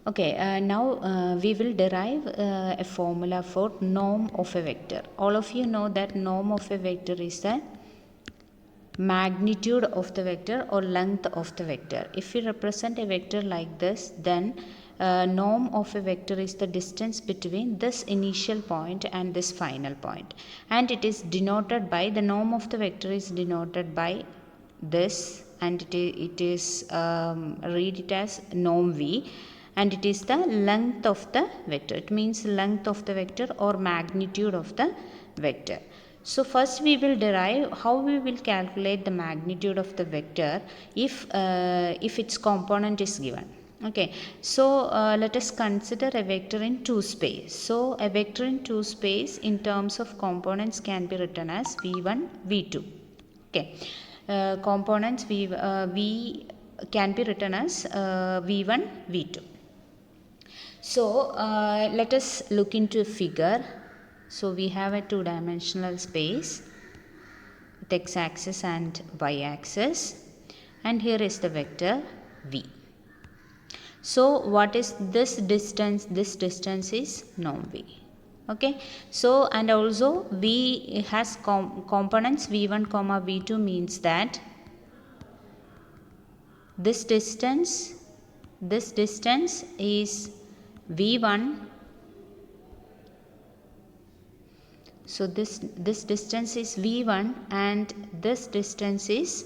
Okay, now we will derive a formula for norm of a vector. All of you know that norm of a vector is the magnitude of the vector or length of the vector. If we represent a vector like this, then norm of a vector is the distance between this initial point and this final point, and it is denoted by, the norm of the vector is denoted by this, and it is read it as norm v, and it is the length of the vector. It means length of the vector or magnitude of the vector. So first we will derive how we will calculate the magnitude of the vector if its component is given. Okay, so let us consider a vector in 2 space. So a vector in 2 space in terms of components can be written as v1 v2. Okay, components v can be written as v1 v2. So let us look into a figure. So we have a two-dimensional space with x-axis and y-axis, and here is the vector v. So what is this distance? This distance is norm v. Okay, so and also v has components v1 comma v2, means that this distance is v1. So this distance is v1 and this distance is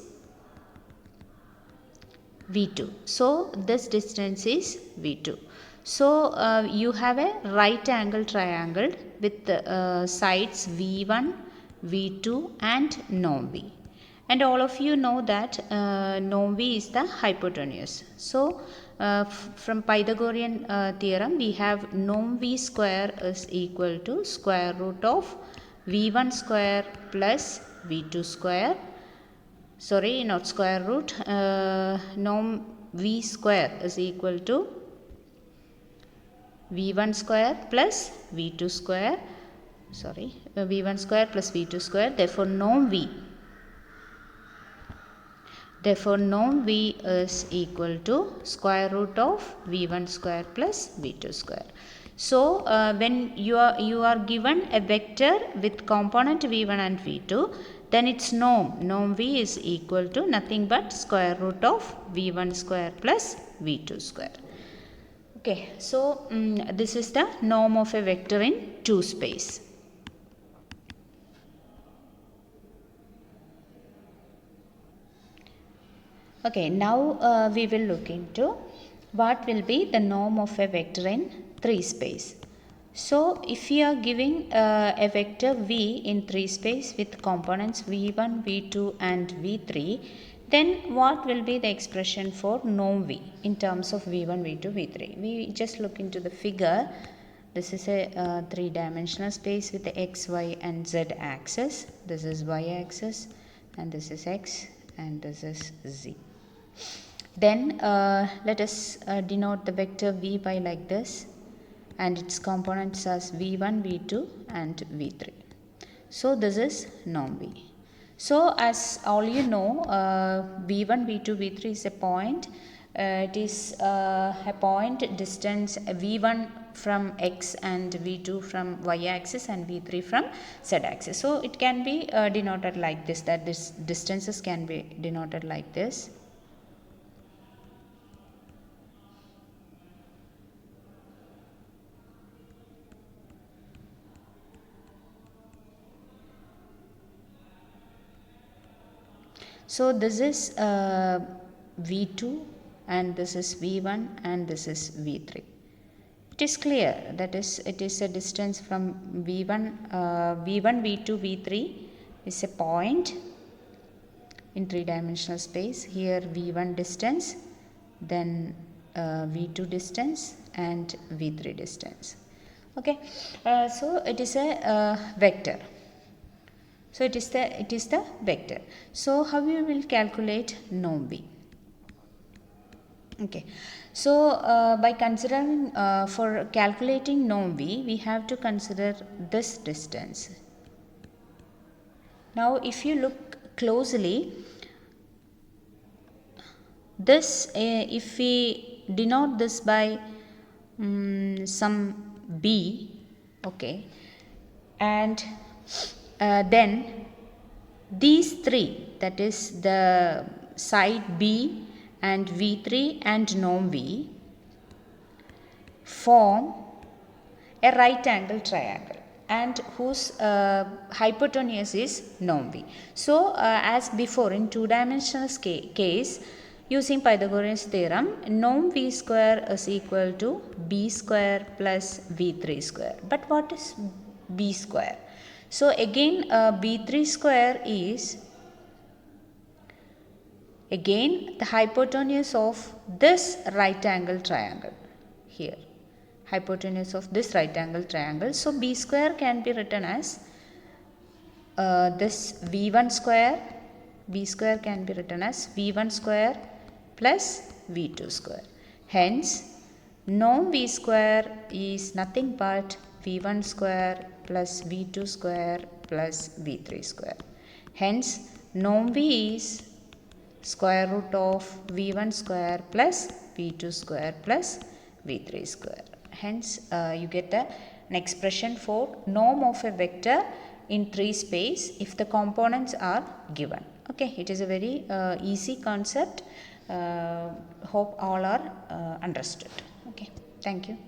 v2. So this distance is v2. So you have a right angle triangle with sides v1, v2 and norm v. And all of you know that norm v is the hypotenuse. So from Pythagorean theorem, we have norm v square is equal to square root of v1 square plus v2 square. Sorry, not square root. Norm v square is equal to v1 square plus v2 square. Sorry, v1 square plus v2 square. Therefore norm v is equal to square root of v1 square plus v2 square. So when you are given a vector with component v1 and v2, then its norm v is equal to nothing but square root of v1 square plus v2 square. Okay, so this is the norm of a vector in 2 space. Okay, now we will look into what will be the norm of a vector in 3 space. So if we are giving a vector v in 3 space with components v1, v2 and v3, then what will be the expression for norm v in terms of v1, v2, v3? We just look into the figure. This is a 3-dimensional space with the x, y and z axis. This is y axis and this is x and this is z. Then let us denote the vector v by like this, and its components as v1, v2 and v3. So this is norm v. So as all you know, v1, v2, v3 is a point. It is a point distance v1 from x and v2 from y axis and v3 from z axis. So it can be denoted like this, that this distances can be denoted like this. So this is v2 and this is v1 and this is v3. It is clear that it is a distance from v1, v2, v3 is a point in 3-dimensional space. Here v1 distance, then v2 distance and v3 distance. Okay, so it is a vector. So it is the vector. So how we will calculate norm v? Okay, so by considering for calculating norm v, we have to consider this distance. Now if you look closely, this if we denote this by some b, okay, and then these three, that is the side b and v3 and norm v, form a right angle triangle and whose hypotenuse is norm v. So as before in two dimensional case, using Pythagorean's theorem, norm v square is equal to b square plus v3 square. But what is b square? So again b3 square is again the hypotenuse of this right angle triangle here. Hypotenuse of this right angle triangle. So b square can be written as this v1 square. B square can be written as v1 square plus v2 square. Hence, norm v square is nothing but v1 square plus v2 square plus v3 square. Hence, norm v is square root of v1 square plus v2 square plus v3 square. Hence, you get an expression for norm of a vector in 3 space if the components are given. Okay, it is a very easy concept. Hope all are understood. Okay, thank you.